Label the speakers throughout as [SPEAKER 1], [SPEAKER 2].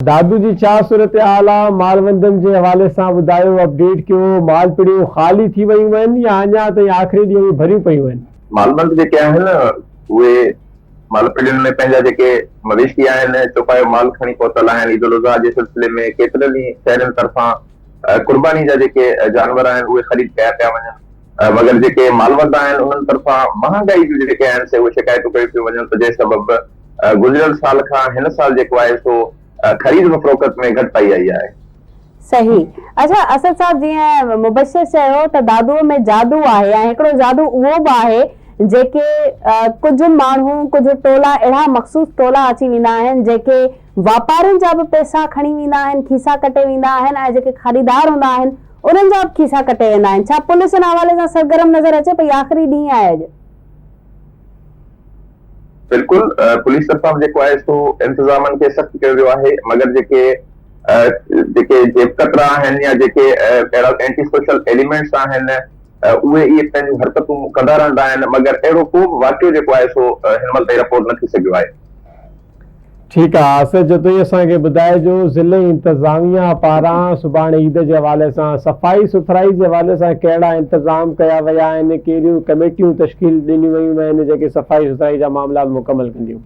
[SPEAKER 1] दादू जी छा सूरत हाल आहे? मालवंदन जे हवाले सां ॿुधायो, अपडेट कयो। मालपिड़ियूं ख़ाली थी वयूं आहिनि या अञा ताईं आख़िरी ॾींहं में भरियूं पयूं आहिनि?
[SPEAKER 2] मालवंत जेके आहिनि उहे मालपिड़ियुनि में पंहिंजा जेके मवेशी आहिनि चौपायो माल खणी पहुतल आहिनि। ईद उल अज़हा जे सिलसिले में केतिरनि ई शहरनि तरफ़ां कुर्बानी जा जेके जानवर आहिनि उहे ख़रीद कया पिया वञनि, मगर जेके मालवंत आहिनि उन्हनि तरफ़ां महांगाई जूं जेके आहिनि से उहे शिकायतूं कयूं पियूं वञनि, त जंहिं सबबि गुज़िरियल साल खां हिन साल जेको आहे सो ख़रीद व फ़रोख़्त में घटिताई आई आहे।
[SPEAKER 3] सही। अच्छा असद साहब, जीअं मुबशिर चयो त दादूअ में जादू आहे ऐं हिकिड़ो जादू उहो बि आहे जेके कुझु माण्हू कुझु टोला अहिड़ा मख़सूस टोला अची वेंदा आहिनि जेके वापारियुनि जा बि पैसा खणी वेंदा आहिनि, खीसा कटे वेंदा आहिनि ऐं जेके ख़रीदार हूंदा आहिनि उन्हनि जा बि खीसा कटे वेंदा आहिनि। छा पुलिस इन हवाले सां सरगर्म नज़र अचे पई? आख़िरी ॾींहुं आहे अॼु।
[SPEAKER 2] बिल्कुल पुलिस तरफ़ां जेको आहे सो इंतज़ामनि खे सख़्त कयो वियो आहे, मगर जेके जेब कतरा आहिनि या जेके अहिड़ा एंटी सोशल एलिमेंट्स आहिनि उहे इहे पंहिंजूं हरकतूं कंदा रहंदा आहिनि, मगर अहिड़ो को बि वाक़ियो जेको आहे सो हिन महिल ताईं रिपोर्ट न थी सघियो आहे।
[SPEAKER 1] ठीकु आहे। असद जतोई असांखे ॿुधाइजो, ज़िले इंतज़ामिया पारां सुभाणे ईद जे हवाले सां सफ़ाई सुथराई जे हवाले सां कहिड़ा इंतज़ाम कया विया आहिनि, कहिड़ियूं कमेटियूं तश्कील ॾिनियूं वयूं आहिनि जेके सफ़ाई सुथराई जा मामला मुकमल कंदियूं?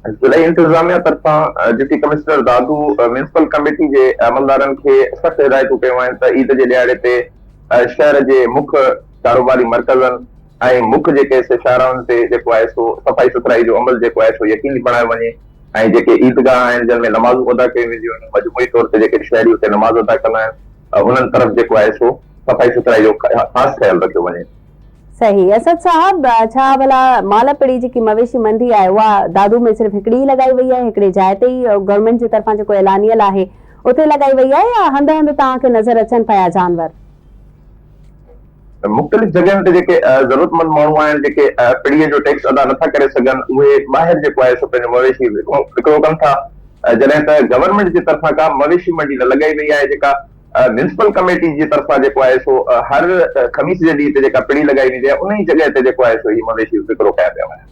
[SPEAKER 2] ज़िला इंतज़ामिया तरफ़ां डिप्टी कमिश्नर दादू म्यूनिसिपल कमेटी जे अमलदारनि खे सख़्त हिदायतूं कयूं आहिनि त ईद जे ॾियारे ते शहर जे मुख्य कारोबारी मर्कज़नि ऐं मुख्य जेके शाहराउनि ते जेको आहे सो सफ़ाई सुथराई जो अमल जेको आहे सो यकीनी बणायो वञे ऐं जेके ईदगाह आहिनि जिन में नमाज़ूं अदा कयूं वेंदियूं आहिनि, मजमूई तौर ते जेके शहरी उते नमाज़ अदा कंदा आहिनि उन्हनि तरफ़ जेको आहे सो सफ़ाई सुथराई जो ख़ासि ख्यालु रखियो वञे।
[SPEAKER 3] सही। असद साहब, छा भला मालपिड़ी जेकी मवेशी मंडी आहे उहा दादू में सिर्फ़ हिकिड़ी लॻाई वई आहे, हिकिड़ी जाइ ते ई गवर्नमेंट जे तरफ़ां जेको ऐलानियल आहे उते लॻाई वई आहे या हंधि हंधि तव्हांखे नज़र अचनि पिया जानवर?
[SPEAKER 2] मुख़्तलिफ़ जॻहियुनि ते जेके ज़रूरतमंद माण्हू आहिनि जेके पिड़ीअ जो टैक्स अदा नथा करे सघनि उहे ॿाहिरि जेको आहे सो पंहिंजो मवेशी विकिरो कनि था, जॾहिं त गवर्नमेंट जे तरफ़ां का मवेशी मंडी न लॻाई वई आहे। जेका म्यूनिसिपल कमेटी जी तरफ़ां जेको आहे सो हर ख़मीस जे ॾींहं ते जेका पिड़ी लॻाई वेंदी आहे उन ई जॻह ते जेको आहे सो ही मवेशी विकिरो कया पिया वञनि।